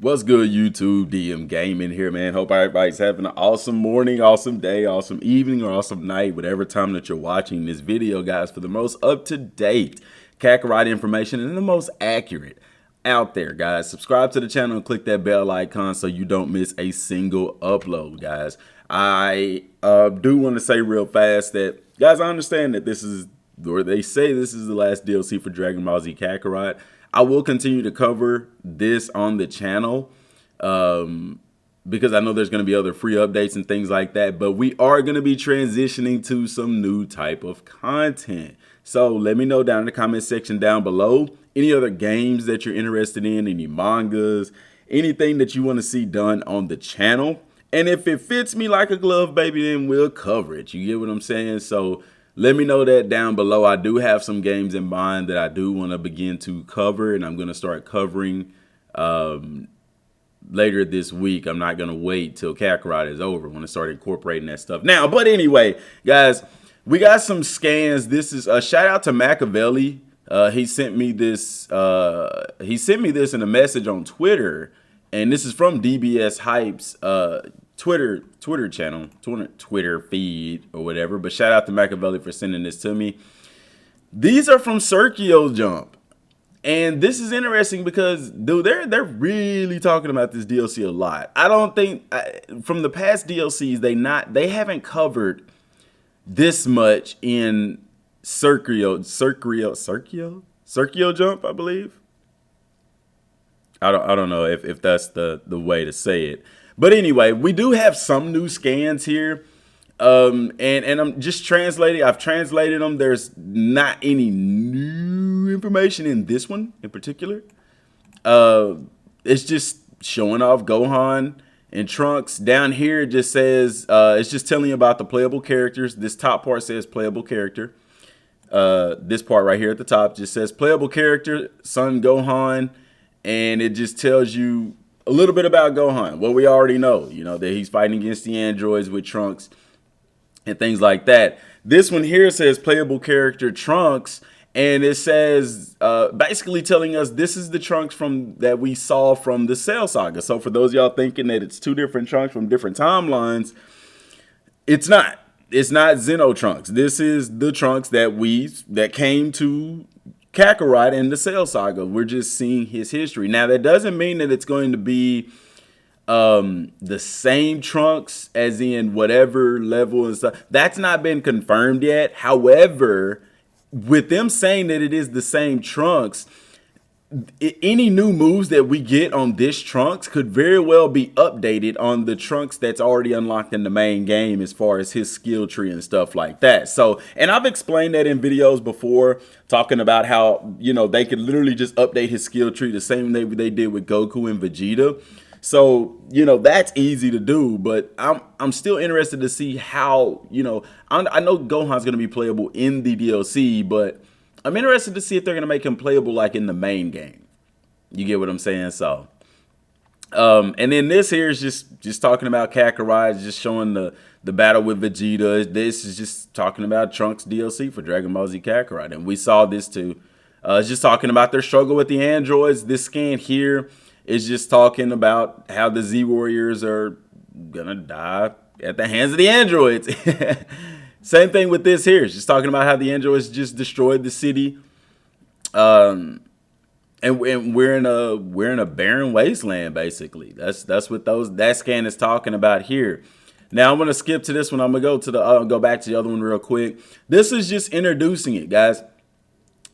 What's good, YouTube? DM Gaming here, man. Hope everybody's having an awesome morning, awesome day, awesome evening, or awesome night, whatever time that you're watching this video, guys, for the most up-to-date Kakarot information and the most accurate out there, guys. Subscribe to the channel and click that bell icon so you don't miss a single upload, guys. I do want to say real fast that, guys, I understand that this is, or they say this is the last DLC for Dragon Ball Z Kakarot. I will continue to cover this on the channel because I know there's going to be other free updates and things like that, but we are going to be transitioning to some new type of content. So let me know down in the comment section down below any other games that you're interested in, any mangas, anything that you want to see done on the channel. And if it fits me like a glove, baby, then we'll cover it. You get what I'm saying? So let me know that down below. I do have some games in mind that I do want to begin to cover, and I'm going to start covering later this week. I'm not going to wait till Kakarot is over. I want to start incorporating that stuff now. But anyway, guys, we got some scans. This is a shout out to Machiavelli. He sent me this. He sent me this in a message on Twitter, and this is from DBS Hype's Twitter channel, Twitter feed or whatever. But shout out to Machiavelli for sending this to me. These are from Circio Jump, and this is interesting because, dude, they're really talking about this DLC a lot. I don't think from the past DLCs they haven't covered this much in Circio Jump, I believe. I don't know if that's the way to say it. But anyway, we do have some new scans here. And I'm just translating. I've translated them. There's not any new information in this one in particular. It's just showing off Gohan and Trunks. Down here, it just says, it's just telling you about the playable characters. This top part says playable character. This part right here at the top just says playable character, Son Gohan. And it just tells you a little bit about Gohan, what we already know, you know, that he's fighting against the androids with Trunks and things like that. This one here says playable character Trunks, and it says basically telling us this is the Trunks that we saw from the Cell Saga. So for those of y'all thinking that it's two different Trunks from different timelines, it's not. It's not Xeno Trunks. This is the Trunks that came to Kakarot in the Cell Saga. We're just seeing his history. Now, that doesn't mean that it's going to be the same Trunks as in whatever level and stuff. That's not been confirmed yet. However, with them saying that it is the same Trunks, any new moves that we get on this Trunks could very well be updated on the Trunks that's already unlocked in the main game as far as his skill tree and stuff like that. So, and I've explained that in videos before, talking about how, you know, they could literally just update his skill tree the same way they did with Goku and Vegeta. So, you know, that's easy to do, but I'm still interested to see how, you know, I know Gohan's going to be playable in the DLC, but I'm interested to see if they're going to make him playable like in the main game. You get what I'm saying? So, and then this here is just talking about Kakarot, just showing the battle with Vegeta. This is just talking about Trunks DLC for Dragon Ball Z Kakarot. And we saw this too. It's just talking about their struggle with the androids. This scan here is just talking about how the Z Warriors are going to die at the hands of the androids. Same thing with this here. It's just talking about how the androids just destroyed the city. And we're in a barren wasteland, basically. That's what that scan is talking about here. Now I'm gonna skip to this one. I'm gonna go back to the other one real quick. This is just introducing it, guys.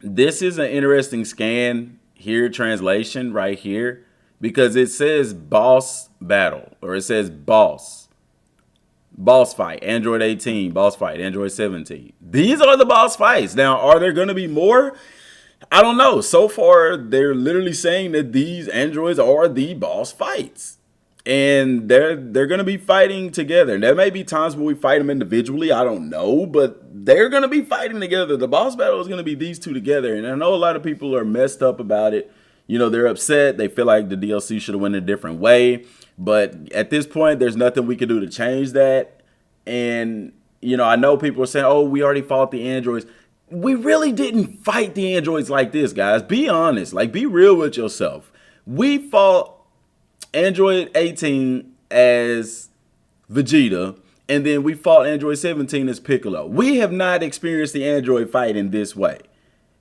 This is an interesting scan here, translation right here, because it says boss battle, or it says boss fight, Android 18, boss fight, Android 17. These are the boss fights. Now, are there going to be more? I don't know. So far, they're literally saying that these androids are the boss fights. And they're going to be fighting together. There may be times where we fight them individually. I don't know. But they're going to be fighting together. The boss battle is going to be these two together. And I know a lot of people are messed up about it. You know, they're upset. They feel like the DLC should have went a different way. But at this point, there's nothing we can do to change that. And, you know, I know people are saying, oh, we already fought the androids. We really didn't fight the androids like this, guys. Be honest. Like, be real with yourself. We fought Android 18 as Vegeta, and then we fought Android 17 as Piccolo. We have not experienced the Android fight in this way.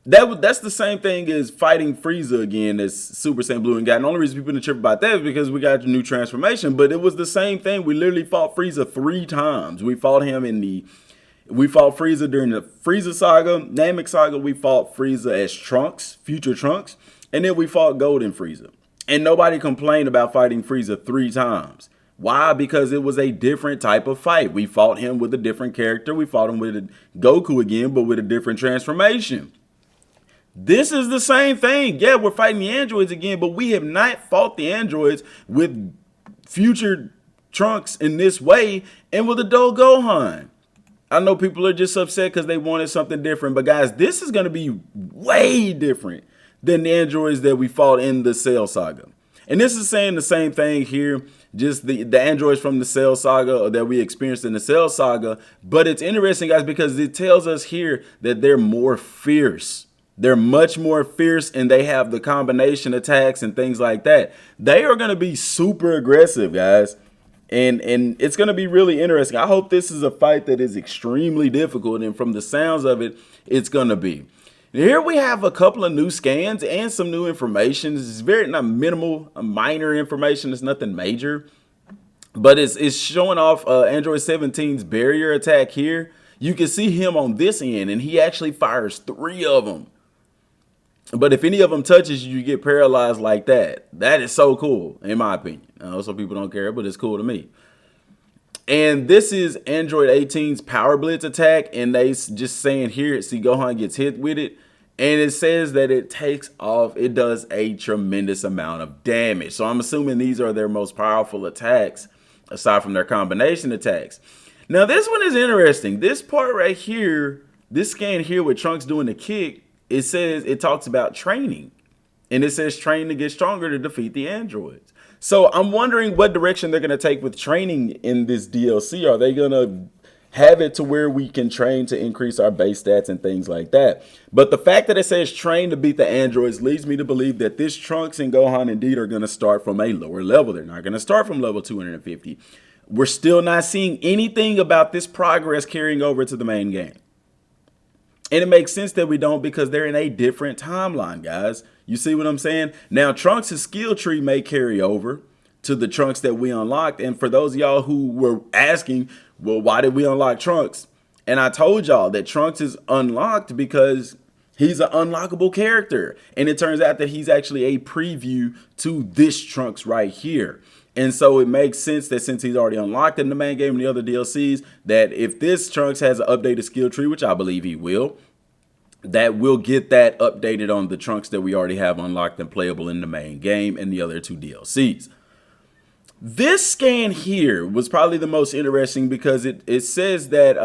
That's the same thing as fighting Frieza again as Super Saiyan Blue and God. And the only reason people didn't trip about that is because we got a new transformation. But it was the same thing. We literally fought Frieza 3 times. We fought Frieza during the Frieza saga, Namek saga. We fought Frieza as Trunks, future Trunks, and then we fought Golden Frieza. And nobody complained about fighting Frieza 3 times. Why? Because it was a different type of fight. We fought him with a different character. We fought him with Goku again, but with a different transformation. This is the same thing. Yeah, we're fighting the androids again, but we have not fought the androids with future Trunks in this way and with adult Gohan. I know people are just upset because they wanted something different, but guys, this is going to be way different than the androids that we fought in the Cell Saga. And this is saying the same thing here, just the androids from the Cell Saga that we experienced in the Cell Saga. But it's interesting, guys, because it tells us here that they're more fierce. They're much more fierce, and they have the combination attacks and things like that. They are going to be super aggressive, guys. And it's going to be really interesting. I hope this is a fight that is extremely difficult. And from the sounds of it, it's going to be. Here we have a couple of new scans and some new information. It's very not minimal, minor information. It's nothing major. But it's showing off Android 17's barrier attack here. You can see him on this end, and he actually fires 3 of them. But if any of them touches you, you get paralyzed like that. That is so cool, in my opinion. Some people don't care, but it's cool to me. And this is Android 18's Power Blitz attack. And they just saying here, see Gohan gets hit with it. And it says that it takes off. It does a tremendous amount of damage. So I'm assuming these are their most powerful attacks, aside from their combination attacks. Now, this one is interesting. This part right here, this scan here with Trunks doing the kick, it talks about training, and it says train to get stronger to defeat the androids. So I'm wondering what direction they're going to take with training in this DLC. Are they going to have it to where we can train to increase our base stats and things like that? But the fact that it says train to beat the androids leads me to believe that this Trunks and Gohan indeed are going to start from a lower level. They're not going to start from level 250. We're still not seeing anything about this progress carrying over to the main game. And it makes sense that we don't, because they're in a different timeline, guys. You see what I'm saying? Now, Trunks' skill tree may carry over to the Trunks that we unlocked. And for those of y'all who were asking, well, why did we unlock Trunks? And I told y'all that Trunks is unlocked because he's an unlockable character. And it turns out that he's actually a preview to this Trunks right here. And so it makes sense that since he's already unlocked in the main game and the other DLCs, that if this Trunks has an updated skill tree, which I believe he will, that we'll get that updated on the Trunks that we already have unlocked and playable in the main game and the other 2 DLCs. This scan here was probably the most interesting because it says that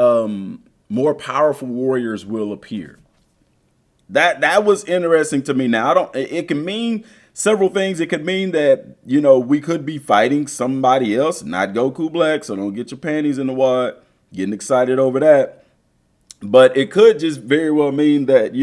more powerful warriors will appear. That was interesting to me. Now, it can mean several things. It could mean that, we could be fighting somebody else, not Goku Black, so don't get your panties in the wad, getting excited over that. But it could just very well mean that,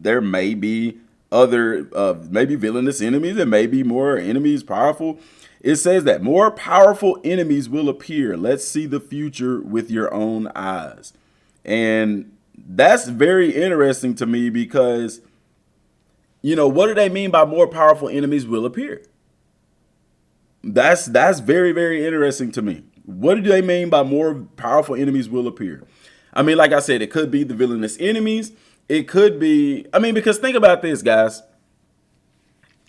there may be other, maybe villainous enemies, and maybe more enemies powerful. It says that more powerful enemies will appear. Let's see the future with your own eyes. And that's very interesting to me because, what do they mean by more powerful enemies will appear? That's very, very interesting to me. What do they mean by more powerful enemies will appear? I mean, like I said, it could be the villainous enemies. It could be, because think about this, guys.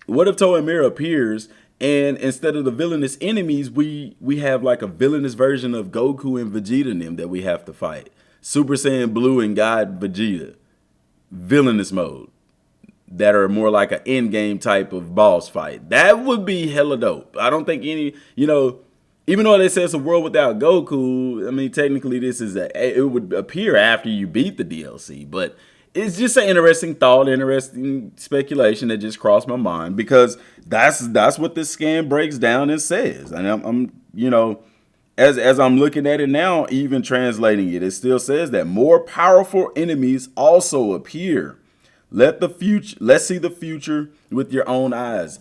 What if Toa Mira appears and instead of the villainous enemies, we have like a villainous version of Goku and Vegeta and them that we have to fight? Super Saiyan Blue and God Vegeta. Villainous mode. That are more like an end-game type of boss fight. That would be hella dope. I don't think any, even though they say it's a world without Goku, technically this is it would appear after you beat the DLC, but it's just an interesting thought, interesting speculation that just crossed my mind because that's what this scan breaks down and says. And I'm as I'm looking at it now, even translating it, it still says that more powerful enemies also appear. Let's see the future with your own eyes.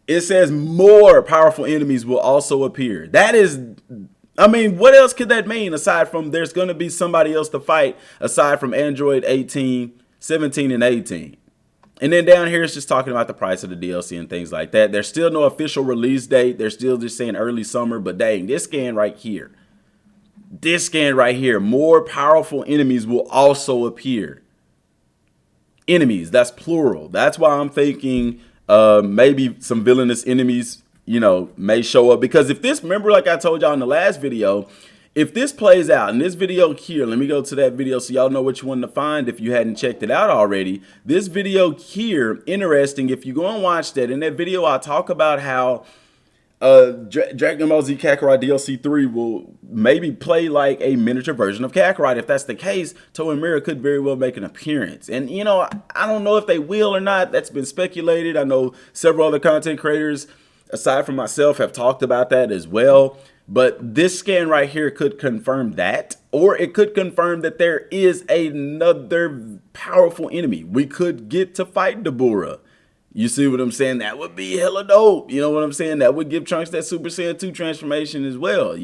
It says more powerful enemies will also appear. That is, I mean, what else could that mean aside from there's going to be somebody else to fight aside from Android 18, 17, and 18? And then down here, it's just talking about the price of the DLC and things like that. There's still no official release date. They're still just saying early summer. But dang, this scan right here, more powerful enemies will also appear. Enemies, that's plural. That's why I'm thinking maybe some villainous enemies, may show up. Because if this, remember, like I told y'all in the last video, if this plays out in this video here, let me go to that video so y'all know which one to find if you hadn't checked it out already. This video here, interesting. If you go and watch that, in that video, I talk about how Dragon Ball Z Kakarot DLC 3 will maybe play like a miniature version of Kakarot. If that's the case, Toa and Mira could very well make an appearance. And, I don't know if they will or not. That's been speculated. I know several other content creators, aside from myself, have talked about that as well. But this scan right here could confirm that, or it could confirm that there is another powerful enemy. We could get to fight Dabura. You see what I'm saying? That would be hella dope. You know what I'm saying? That would give Trunks that Super Saiyan 2 transformation as well,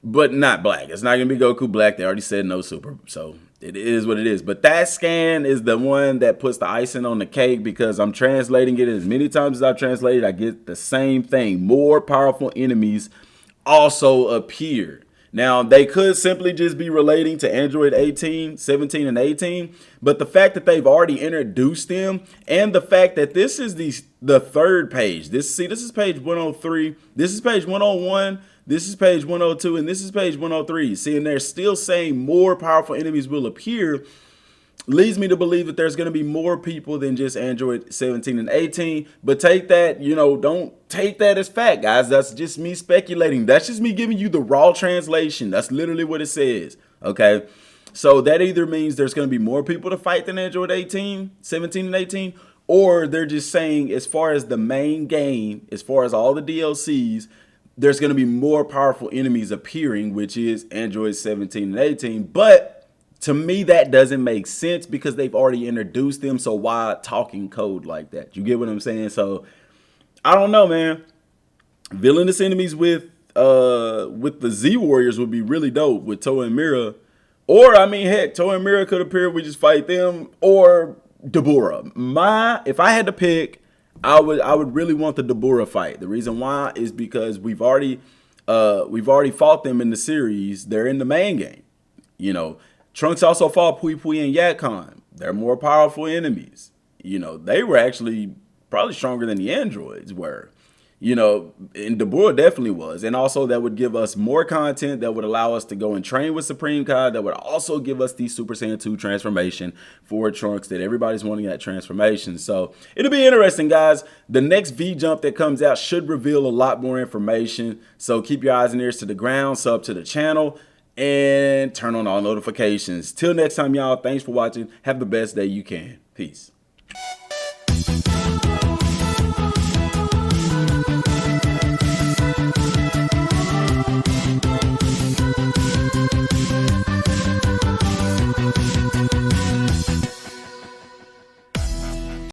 But not black. It's not going to be Goku black. They already said no super. So it is what it is. But that scan is the one that puts the icing on the cake, because I'm translating it as many times as I've translated. I get the same thing. More powerful enemies also appear. Now, they could simply just be relating to Android 18, 17, and 18. But the fact that they've already introduced them, and the fact that this is the third page. This is page 103. This is page 101. This is page 102, and this is page 103. See, and they're still saying more powerful enemies will appear, leads me to believe that there's going to be more people than just Android 17 and 18. But take that, don't take that as fact, guys. That's just me speculating. That's just me giving you the raw translation. That's literally what it says, okay? So that either means there's going to be more people to fight than Android 18, 17, and 18, or they're just saying as far as the main game, as far as all the DLCs, there's going to be more powerful enemies appearing, which is Android 17 and 18. But to me, that doesn't make sense because they've already introduced them. So why talking code like that? You get what I'm saying? So I don't know, man. Villainous enemies with the Z Warriors would be really dope with Toa and Mira. Or, I mean, heck, Toa and Mira could appear. We just fight them. Or Dabura. If I had to pick, I would really want the Dabura fight. The reason why is because we've already fought them in the series. They're in the main game. Trunks also fought Pui Pui and Yakon. They're more powerful enemies. They were actually probably stronger than the androids were. And Dabura definitely was. And also that would give us more content that would allow us to go and train with Supreme Kai. That would also give us the Super Saiyan 2 transformation for Trunks that everybody's wanting that transformation. So it'll be interesting, guys. The next V-Jump that comes out should reveal a lot more information. So keep your eyes and ears to the ground, sub to the channel, and turn on all notifications. Till next time, y'all, thanks for watching. Have the best day you can. Peace.